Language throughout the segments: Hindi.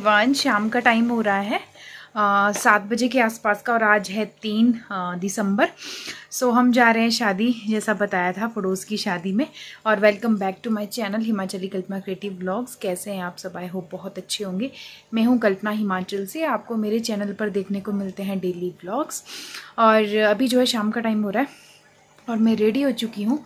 एवरीवन, शाम का टाइम हो रहा है 7 बजे के आसपास का और आज है 3 दिसंबर। सो हम जा रहे हैं शादी, जैसा बताया था, पड़ोस की शादी में। और welcome back to my channel Himachali Kalpana creative vlogs. कैसे हैं आप सब? आई होप बहुत अच्छे होंगे। मैं हूं कल्पना हिमाचल से। आपको मेरे चैनल पर देखने को मिलते हैं डेली व्लॉग्स। और अभी जो है शाम का टाइम हो रहा है और मैं रेडी हो चुकी हूँ।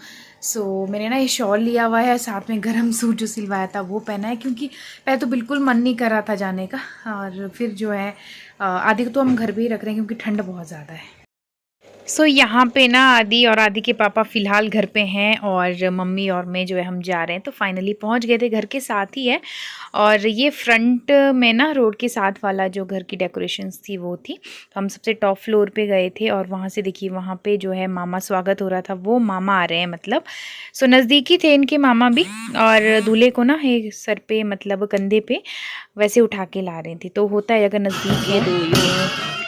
मैंने ना ये शॉल लिया हुआ है, साथ में गरम सूट जो सिलवाया था वो पहना है, क्योंकि पहले तो बिल्कुल मन नहीं कर रहा था जाने का। और फिर जो है आदि को तो हम घर पे ही रख रहे हैं क्योंकि ठंड बहुत ज़्यादा है। यहाँ पे ना आदि और आदि के पापा फ़िलहाल घर पे हैं और मम्मी और मैं जो है हम जा रहे हैं। तो फाइनली पहुंच गए थे, घर के साथ ही है। और ये फ्रंट में ना रोड के साथ वाला जो घर की डेकोरेशंस थी वो थी। तो हम सबसे टॉप फ्लोर पे गए थे और वहाँ से देखिए, वहाँ पे जो है मामा स्वागत हो रहा था। वो मामा आ रहे हैं, मतलब नज़दीकी थे इनके मामा भी। और दूल्हे को ना एक सर पे, मतलब कंधे पे वैसे उठा के ला रहे थे। तो होता है, अगर नज़दीक है तो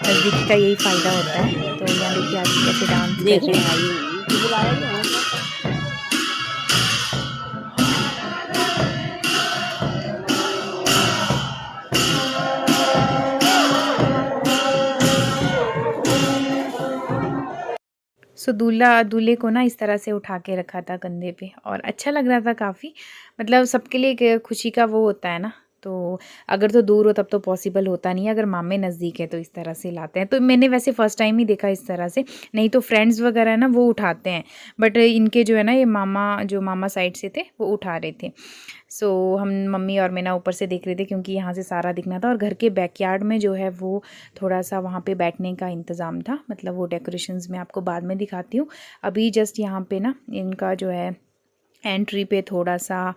नज़दीकी का यही फ़ायदा होता है। तो यहाँ देखिए आज कैसे डांस कर रहे हैं। दूल्हा दूल्हे को ना इस तरह से उठा के रखा था कंधे पे और अच्छा लग रहा था काफ़ी। मतलब सबके लिए एक खुशी का वो होता है ना। तो अगर तो दूर हो तब तो पॉसिबल होता नहीं है, अगर मामे नज़दीक है तो इस तरह से लाते हैं। तो मैंने वैसे फ़र्स्ट टाइम ही देखा इस तरह से, नहीं तो फ्रेंड्स वगैरह है ना वो उठाते हैं। बट इनके जो है ना, ये मामा, जो मामा साइड से थे वो उठा रहे थे। हम मम्मी और मैं ना ऊपर से देख रहे थे क्योंकि यहाँ से सारा दिखना था। और घर के बैकयार्ड में जो है वो थोड़ा सा वहाँ पे बैठने का इंतज़ाम था। मतलब वो डेकोरेशंस मैं आपको बाद में दिखाती हूँ। अभी जस्ट यहाँ पे ना इनका जो है एंट्री पे थोड़ा सा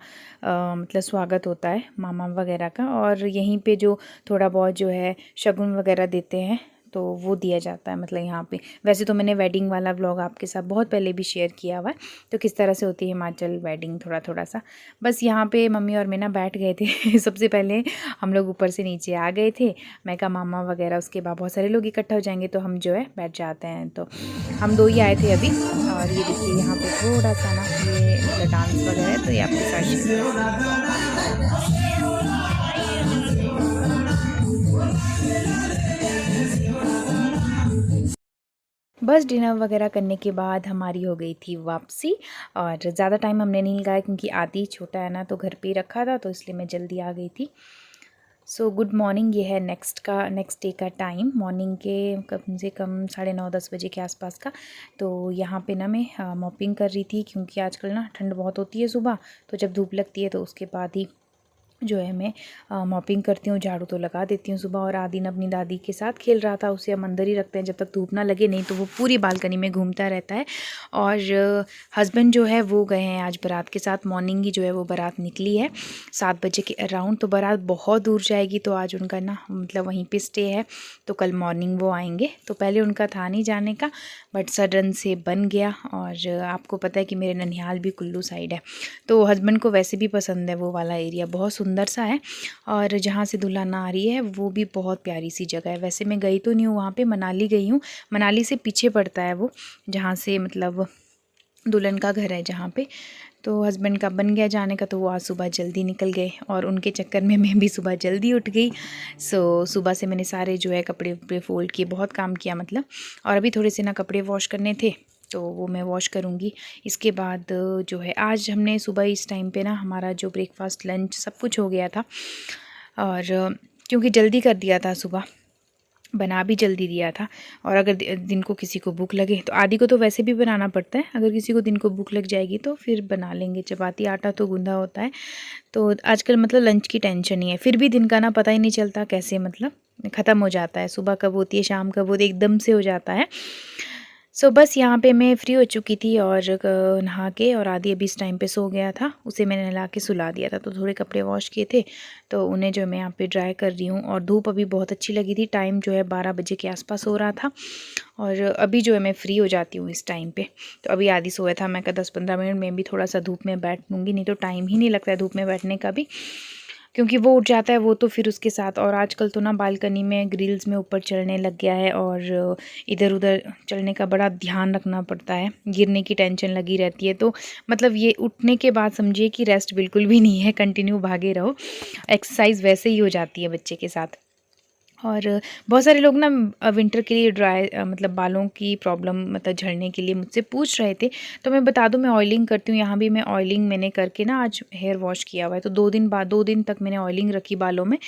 मतलब स्वागत होता है मामा वगैरह का। और यहीं पे जो थोड़ा बहुत जो है शगुन वगैरह देते हैं तो वो दिया जाता है। मतलब यहाँ पे वैसे तो मैंने वेडिंग वाला व्लॉग आपके साथ बहुत पहले भी शेयर किया हुआ है, तो किस तरह से होती है हिमाचल वेडिंग, थोड़ा थोड़ा सा। बस यहाँ पे मम्मी और मैं ना बैठ गए थे सबसे पहले हम लोग ऊपर से नीचे आ गए थे। मैं कहा मामा वगैरह, उसके बाद बहुत सारे लोग इकट्ठा हो जाएंगे तो हम जो है बैठ जाते हैं। तो हम दो ही आए थे अभी। और ये देखिए यहाँ पे थोड़ा सा ना ये मतलब डांस वगैरह है, तो ये आपके साथ शेयर बस डिनर वगैरह करने के बाद हमारी हो गई थी वापसी। और ज़्यादा टाइम हमने नहीं लगाया क्योंकि आदि छोटा है ना, तो घर पे ही रखा था, तो इसलिए मैं जल्दी आ गई थी। Good morning. ये है नेक्स्ट डे का टाइम, मॉर्निंग के कम से कम 9:30-10 बजे के आसपास का। तो यहाँ पे ना मैं मॉपिंग कर रही थी क्योंकि आजकल ना ठंड बहुत होती है सुबह, तो जब धूप लगती है तो उसके बाद ही जो है मैं मॉपिंग करती हूँ, झाड़ू तो लगा देती हूँ सुबह। और आदिन अपनी दादी के साथ खेल रहा था, उसे हम अंदर ही रखते हैं जब तक धूप ना लगे, नहीं तो वो पूरी बालकनी में घूमता रहता है। और हस्बैंड जो है वो गए हैं आज बारात के साथ। मॉर्निंग ही जो है वो बारात निकली है 7 बजे के अराउंड। तो बारात बहुत दूर जाएगी, तो आज उनका ना मतलब वहीं पर स्टे है, तो कल मॉर्निंग वो आएंगे। तो पहले उनका था नहीं जाने का, बट सडन से बन गया। और आपको पता है कि मेरे ननिहाल भी कुल्लू साइड है, तो हस्बैंड को वैसे भी पसंद है वो वाला एरिया, बहुत सुंदर सा है। और जहाँ से दुल्हन आ रही है वो भी बहुत प्यारी सी जगह है। वैसे मैं गई तो नहीं हूँ वहाँ पे, मनाली गई हूँ। मनाली से पीछे पड़ता है वो, जहाँ से मतलब दुल्हन का घर है जहाँ पे। तो हस्बैंड का बन गया जाने का, तो वो आज सुबह जल्दी निकल गए और उनके चक्कर में मैं भी सुबह जल्दी उठ गई। सुबह से मैंने सारे जो है कपड़े वपड़े फोल्ड किए, बहुत काम किया मतलब। और अभी थोड़े से ना कपड़े वॉश करने थे, तो वो मैं वॉश करूँगी। इसके बाद जो है आज हमने सुबह इस टाइम पे ना हमारा जो ब्रेकफास्ट लंच सब कुछ हो गया था। और क्योंकि जल्दी कर दिया था, सुबह बना भी जल्दी दिया था। और अगर दिन को किसी को भूख लगे, तो आदि को तो वैसे भी बनाना पड़ता है, अगर किसी को दिन को भूख लग जाएगी तो फिर बना लेंगे। चपाती आटा तो गूंदा होता है, तो आजकल मतलब लंच की टेंशन नहीं है। फिर भी दिन का ना पता ही नहीं चलता कैसे मतलब ख़त्म हो जाता है, सुबह कब होती है शाम कब होती है, एकदम से हो जाता है। बस यहाँ पे मैं फ्री हो चुकी थी और नहा के, और आदि अभी इस टाइम पे सो गया था, उसे मैंने नहला के सुला दिया था। तो थोड़े कपड़े वॉश किए थे, तो उन्हें जो मैं यहाँ पे ड्राई कर रही हूँ। और धूप अभी बहुत अच्छी लगी थी, टाइम जो है 12 बजे के आसपास हो रहा था। और अभी जो है मैं फ्री हो जाती हूँ इस टाइम पे। तो अभी आदि सोया था, मैं कहा 10-15 मिनट में भी थोड़ा सा धूप में बैठ लूँगी, नहीं तो टाइम ही नहीं लगता है धूप में बैठने का भी। क्योंकि वो उठ जाता है वो तो फिर उसके साथ। और आजकल तो ना बालकनी में ग्रिल्स में ऊपर चढ़ने लग गया है और इधर उधर चढ़ने का बड़ा ध्यान रखना पड़ता है, गिरने की टेंशन लगी रहती है। तो मतलब ये उठने के बाद समझिए कि रेस्ट बिल्कुल भी नहीं है, कंटिन्यू भागे रहो। एक्सरसाइज वैसे ही हो जाती है बच्चे के साथ। और बहुत सारे लोग ना विंटर के लिए ड्राई मतलब बालों की प्रॉब्लम मतलब झड़ने के लिए मुझसे पूछ रहे थे। तो मैं बता दूं मैं ऑयलिंग करती हूँ। यहाँ भी मैं ऑयलिंग मैंने करके ना आज हेयर वॉश किया हुआ है। तो 2 दिन तक मैंने ऑयलिंग रखी बालों में।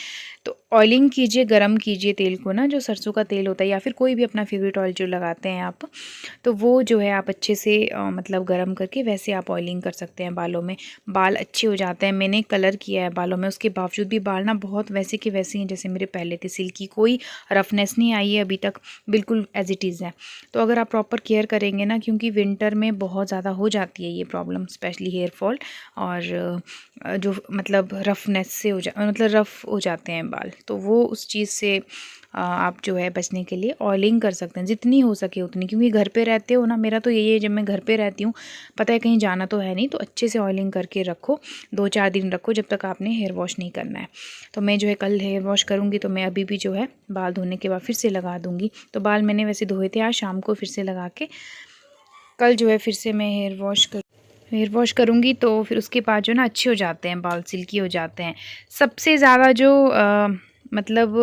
तो ऑयलिंग कीजिए, गरम कीजिए तेल को ना, जो सरसों का तेल होता है या फिर कोई भी अपना फेवरेट ऑयल जो लगाते हैं आप, तो वो जो है आप अच्छे से मतलब गरम करके वैसे आप ऑयलिंग कर सकते हैं बालों में। बाल अच्छे हो जाते हैं। मैंने कलर किया है बालों में, उसके बावजूद भी बाल ना बहुत वैसे के वैसे हैं जैसे मेरे पहले थे, सिल्की, कोई रफनेस नहीं आई है अभी तक, बिल्कुल एज इट इज़ है। तो अगर आप प्रॉपर केयर करेंगे ना, क्योंकि विंटर में बहुत ज़्यादा हो जाती है ये प्रॉब्लम, स्पेशली हेयर फॉल और जो मतलब रफनेस से मतलब रफ़ हो जाते हैं बाल, तो वो उस चीज़ से आप जो है बचने के लिए ऑयलिंग कर सकते हैं जितनी हो सके उतनी। क्योंकि घर पे रहते हो ना, मेरा तो यही है, जब मैं घर पे रहती हूँ, पता है कहीं जाना तो है नहीं, तो अच्छे से ऑयलिंग करके रखो, 2-4 दिन रखो जब तक आपने हेयर वॉश नहीं करना है। तो मैं जो है कल हेयर वॉश करूँगी, तो मैं अभी भी जो है बाल धोने के बाद फिर से लगा दूँगी। तो बाल मैंने वैसे धोए थे आज शाम को, फिर से लगा के कल जो है फिर से मैं हेयर वॉश करूँगी। तो फिर उसके बाद जो ना अच्छे हो जाते हैं बाल, सिल्की हो जाते हैं। सबसे ज़्यादा जो मतलब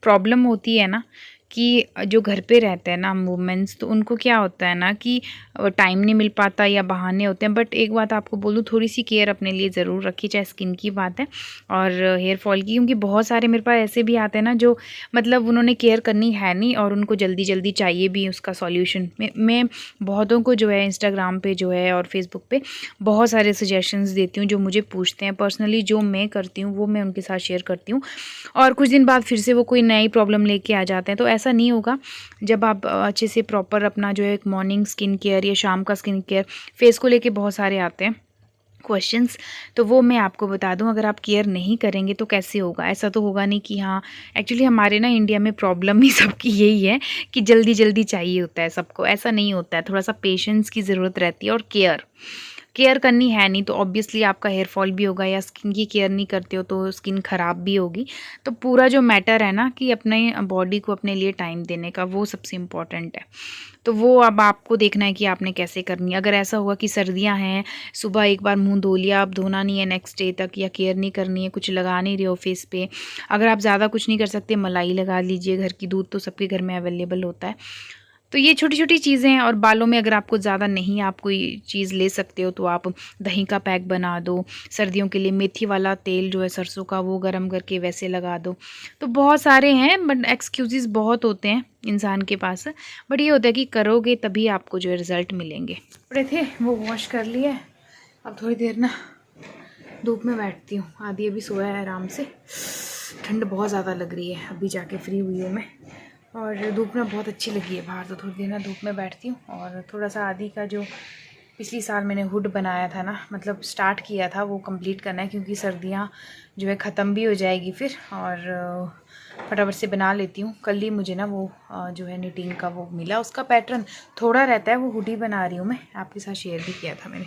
प्रॉब्लम होती है ना, कि जो घर पे रहते हैं ना वुमेन्स, तो उनको क्या होता है ना कि टाइम नहीं मिल पाता या बहाने होते हैं। बट एक बात आपको बोलूँ, थोड़ी सी केयर अपने लिए ज़रूर रखिए, चाहे स्किन की बात है और हेयर फॉल की। क्योंकि बहुत सारे मेरे पास ऐसे भी आते हैं ना जो मतलब उन्होंने केयर करनी है नहीं और उनको जल्दी जल्दी चाहिए भी उसका सॉल्यूशन। मैं बहुतों को जो है इंस्टाग्राम पे जो है और फेसबुक पे बहुत सारे सजेशंस देती हूँ, जो मुझे पूछते हैं पर्सनली, जो मैं करती हूँ वो मैं उनके साथ शेयर करती हूँ। और कुछ दिन बाद फिर से वो कोई नई प्रॉब्लम लेके आ जाते हैं। तो ऐसा नहीं होगा। जब आप अच्छे से प्रॉपर अपना जो है एक मॉर्निंग स्किन केयर या शाम का स्किन केयर, फेस को लेके बहुत सारे आते हैं क्वेश्चंस, तो वो मैं आपको बता दूं। अगर आप केयर नहीं करेंगे तो कैसे होगा? ऐसा तो होगा नहीं कि हाँ, एक्चुअली हमारे ना इंडिया में प्रॉब्लम ही सबकी यही है कि जल्दी जल्दी चाहिए होता है सबको। ऐसा नहीं होता है, थोड़ा सा पेशेंस की ज़रूरत रहती है और केयर करनी है नहीं तो ऑब्वियसली आपका हेयर फॉल भी होगा, या स्किन की केयर नहीं करते हो तो स्किन ख़राब भी होगी। तो पूरा जो मैटर है ना कि अपने बॉडी को अपने लिए टाइम देने का, वो सबसे इम्पॉर्टेंट है। तो वो अब आपको देखना है कि आपने कैसे करनी है। अगर ऐसा हुआ कि सर्दियां हैं, सुबह एक बार मुंह धो लिया, अब धोना नहीं है नेक्स्ट डे तक, या केयर नहीं करनी है, कुछ लगा नहीं रहे हो फेस पे, अगर आप ज़्यादा कुछ नहीं कर सकते, मलाई लगा लीजिए, घर की दूध तो सबके घर में अवेलेबल होता है। तो ये छोटी छोटी चीज़ें हैं। और बालों में अगर आपको ज़्यादा नहीं, आप कोई चीज़ ले सकते हो तो आप दही का पैक बना दो। सर्दियों के लिए मेथी वाला तेल जो है सरसों का, वो गर्म करके वैसे लगा दो। तो बहुत सारे हैं, बट एक्सक्यूज़ेस बहुत होते हैं इंसान के पास। बट ये होता है कि करोगे तभी आपको जो है रिज़ल्ट मिलेंगे। कपड़े थे वो वॉश कर लिए, अब थोड़ी देर ना धूप में बैठती हूँ। आदि अभी सोया है आराम से, ठंड बहुत ज़्यादा लग रही है, अभी जाके फ्री हुई हूँ मैं। और धूप ना बहुत अच्छी लगी है बाहर, तो थोड़ी देर ना धूप में बैठती हूँ। और थोड़ा सा आदि का जो पिछली साल मैंने हुड बनाया था ना, मतलब स्टार्ट किया था, वो कंप्लीट करना है। क्योंकि सर्दियाँ जो है ख़त्म भी हो जाएगी फिर, और फटाफट से बना लेती हूँ। कल ही मुझे ना वो जो है निटिंग का वो मिला, उसका पैटर्न थोड़ा रहता है, वो हुडी बना रही हूँ मैं, आपके साथ शेयर भी किया था मैंने।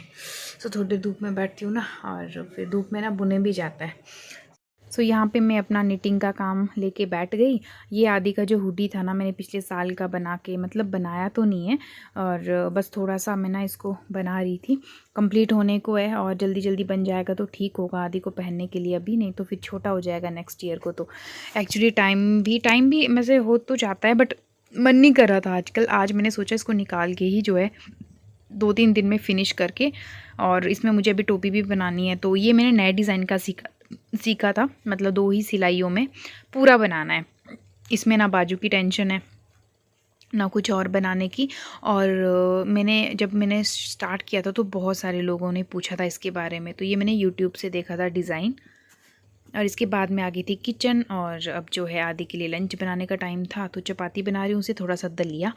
तो थोड़ी देर धूप में बैठती हूँ ना, और फिर धूप में ना बुने भी जाता है। सो यहाँ पे मैं अपना निटिंग का काम लेके बैठ गई। ये आदि का जो हुडी था ना, मैंने पिछले साल का बना के, मतलब बनाया तो नहीं है, और बस थोड़ा सा मैं ना इसको बना रही थी, कंप्लीट होने को है। और जल्दी जल्दी बन जाएगा तो ठीक होगा आदि को पहनने के लिए, अभी नहीं तो फिर छोटा हो जाएगा नेक्स्ट ईयर को। तो एक्चुअली टाइम भी में से हो तो जाता है, बट मन नहीं कर रहा था आजकल। आज मैंने सोचा इसको निकाल के ही जो है 2-3 दिन में फ़िनिश करके, और इसमें मुझे अभी टोपी भी बनानी है। तो ये मैंने नए डिज़ाइन का सीखा था, मतलब 2 ही सिलाइयों में पूरा बनाना है। इसमें ना बाजू की टेंशन है ना कुछ और बनाने की। और जब मैंने स्टार्ट किया था तो बहुत सारे लोगों ने पूछा था इसके बारे में। तो ये मैंने यूट्यूब से देखा था डिज़ाइन, और इसके बाद में आ गई थी किचन। और अब जो है आदि के लिए लंच बनाने का टाइम था, तो चपाती बना रही हूँ, उसे थोड़ा सा दलिया,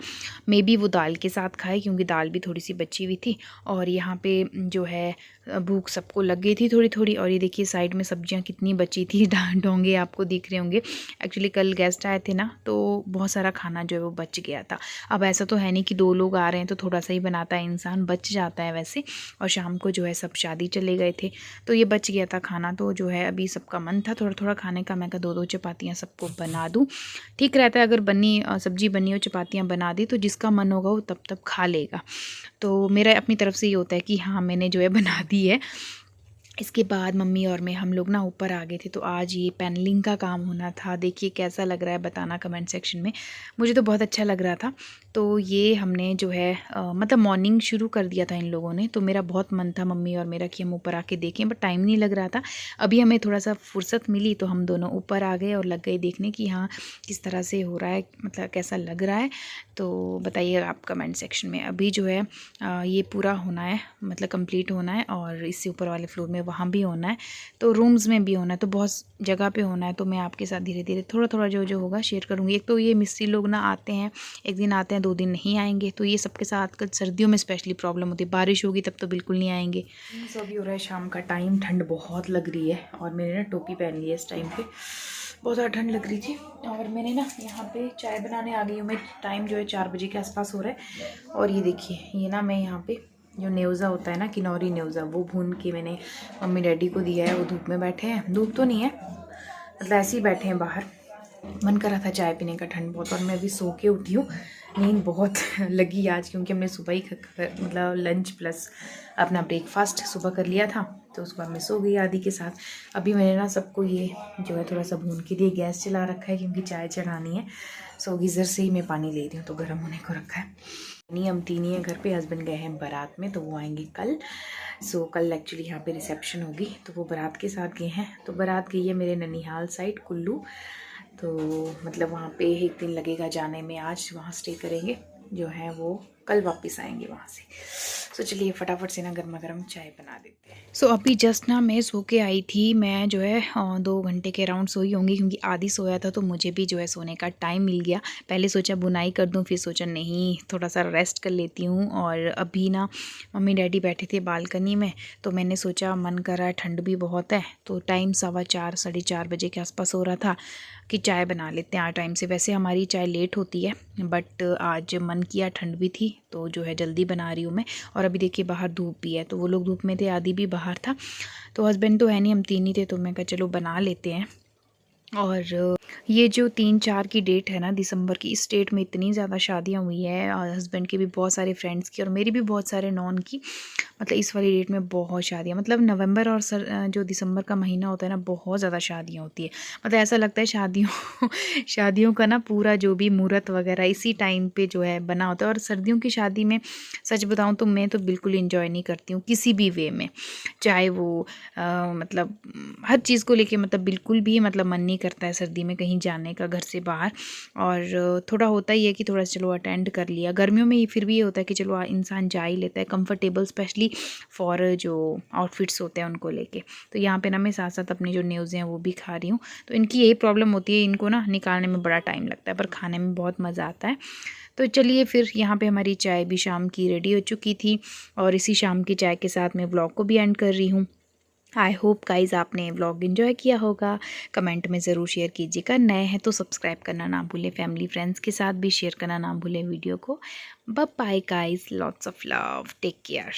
मे बी वो दाल के साथ खाए क्योंकि दाल भी थोड़ी सी बची हुई थी। और यहाँ पे जो है भूख सबको लग गई थी थोड़ी थोड़ी। और ये देखिए साइड में सब्जियां कितनी बची थी, डोंगे आपको दिख रहे होंगे। एक्चुअली कल गेस्ट आए थे ना, तो बहुत सारा खाना जो है वो बच गया था। अब ऐसा तो है नहीं कि 2 लोग आ रहे हैं तो थोड़ा सा ही बनाता है इंसान, बच जाता है वैसे। और शाम को जो है सब शादी चले गए थे तो ये बच गया था खाना। तो जो है अभी सबका मन था थोड़ा थोड़ा खाने का, मैं कहा 2-2 चपातियाँ सबको बना दूँ, ठीक रहता है। अगर सब्जी बनी हो, चपातियाँ बना दी, तो जिसका मन होगा वो तब तब खा लेगा। तो मेरा अपनी तरफ से ये होता है कि हाँ मैंने जो है बना दी है। इसके बाद मम्मी और मैं हम लोग ना ऊपर आ गए थे। तो आज ये पैनलिंग का काम होना था। देखिए कैसा लग रहा है बताना कमेंट सेक्शन में। मुझे तो बहुत अच्छा लग रहा था। तो ये हमने जो है मतलब मॉर्निंग शुरू कर दिया था इन लोगों ने। तो मेरा बहुत मन था मम्मी और मेरा कि हम ऊपर आके देखें, बट टाइम नहीं लग रहा था। अभी हमें थोड़ा सा फुर्सत मिली तो हम दोनों ऊपर आ गए और लग गए देखने कि हाँ किस तरह से हो रहा है, मतलब कैसा लग रहा है। तो बताइए आप कमेंट सेक्शन में। अभी जो है ये पूरा होना है, मतलब कंप्लीट होना है। और इससे ऊपर वाले फ्लोर में वहाँ भी होना है, तो रूम्स में भी होना है, तो बहुत जगह पे होना है। तो मैं आपके साथ धीरे धीरे थोड़ा थोड़ा जो जो होगा शेयर करूँगी। एक तो ये मिस्त्री लोग ना आते हैं, एक दिन आते हैं 2 दिन नहीं आएंगे, तो ये सबके साथ कल सर्दियों में स्पेशली प्रॉब्लम होती है। बारिश होगी तब तो बिल्कुल नहीं आएंगे। सो अभी हो रहा है शाम का टाइम, ठंड बहुत लग रही है और मैंने ना टोपी पहन ली है इस टाइम पे, बहुत ज़्यादा ठंड लग रही थी। और मैंने ना यहाँ पे चाय बनाने आ गई हूँ मैं। टाइम जो है 4 बजे के आसपास हो रहा है। और ये देखिए ये ना मैं यहाँ पे जो न्योज़ा होता है ना, किनौरी न्योज़ा, वो भून के मैंने मम्मी डैडी को दिया है। वो धूप में बैठे हैं, धूप तो नहीं है मतलब ऐसे ही बैठे हैं बाहर। मन कर रहा था चाय पीने का, ठंड बहुत। और मैं अभी सो के उठी हूँ, नींद बहुत लगी आज, क्योंकि हमने सुबह ही मतलब लंच प्लस अपना ब्रेकफास्ट सुबह कर लिया था। तो उसके बाद मैं सो गई आदि के साथ। अभी मैंने ना सबको ये जो है थोड़ा सा भून के लिए गैस चला रखा है, क्योंकि चाय चढ़ानी है। सो गीज़र से ही मैं पानी ले रही हूँ, तो गर्म होने को रखा है। हम तीन ही हैं घर पे, हस्बैंड गए हैं बारात में, तो वो आएंगे कल। सो कल एक्चुअली यहाँ पे रिसेप्शन होगी, तो वो बारात के साथ गए हैं। तो बारात गई है मेरे ननिहाल साइड कुल्लू, तो मतलब वहाँ पे 1 दिन लगेगा जाने में। आज वहाँ स्टे करेंगे, जो है वो कल वापस आएंगे वहाँ से। सो चलिए फटाफट से ना गर्मा गर्म चाय बना देते हैं। सो अभी जस्ट ना मैं सो के आई थी। मैं जो है 2 घंटे के अराउंड सोई होंगी, क्योंकि आधी सोया था तो मुझे भी जो है सोने का टाइम मिल गया। पहले सोचा बुनाई कर दूँ, फिर सोचा नहीं थोड़ा सा रेस्ट कर लेती हूँ। और अभी ना मम्मी डैडी बैठे थे बालकनी में, तो मैंने सोचा मन कर रहा है, ठंड भी बहुत है, तो टाइम 4:15 साढ़े 4 बजे के आसपास हो रहा था कि चाय बना लेते हैं टाइम से। वैसे हमारी चाय लेट होती है, बट आज मन किया, ठंड भी थी, तो जो है जल्दी बना रही हूँ मैं। और अभी देखिए बाहर धूप भी है, तो वो लोग धूप में थे, आदि भी बाहर था, तो हस्बैंड तो है नहीं, हम 3 ही थे। तो मैं कहा चलो बना लेते हैं। और ये जो 3-4 की डेट है ना दिसंबर की, इस डेट में इतनी ज़्यादा शादियाँ हुई है, और हस्बैंड के भी बहुत सारे फ्रेंड्स की और मेरी भी बहुत सारे नॉन की। मतलब इस वाली डेट में बहुत शादियाँ, मतलब नवंबर और जो दिसंबर का महीना होता है ना, बहुत ज़्यादा शादियाँ होती है। मतलब ऐसा लगता है शादियों शादियों का ना पूरा जो भी मुहूर्त वगैरह इसी टाइम पे जो है बना होता है। और सर्दियों की शादी में सच बताऊँ तो मैं तो बिल्कुल इंजॉय नहीं करती हूँ किसी भी वे में, चाहे वो मतलब हर चीज़ को लेके, मतलब बिल्कुल भी मतलब मन नहीं करता है सर्दी में कहीं जाने का घर से बाहर। और थोड़ा होता ही है कि थोड़ा चलो अटेंड कर लिया। गर्मियों में फिर भी ये होता है कि चलो इंसान जा ही लेता है, कंफर्टेबल स्पेशली फॉर जो आउटफिट्स होते हैं उनको लेके। तो यहाँ पे ना मैं साथ साथ अपनी जो न्यूज़ हैं वो भी खा रही हूँ। तो इनकी यही प्रॉब्लम होती है, इनको ना निकालने में बड़ा टाइम लगता है, पर खाने में बहुत मज़ा आता है। तो चलिए फिर यहाँ पे हमारी चाय भी शाम की रेडी हो चुकी थी, और इसी शाम की चाय के साथ मैं व्लॉग को भी एंड कर रही हूँ। आई होप गाइज़ आपने व्लॉग एंजॉय किया होगा। कमेंट में ज़रूर शेयर कीजिएगा। नए हैं तो सब्सक्राइब करना ना भूलें, फैमिली फ्रेंड्स के साथ भी शेयर करना ना भूलें वीडियो को। Bye bye guys, lots of love, take care.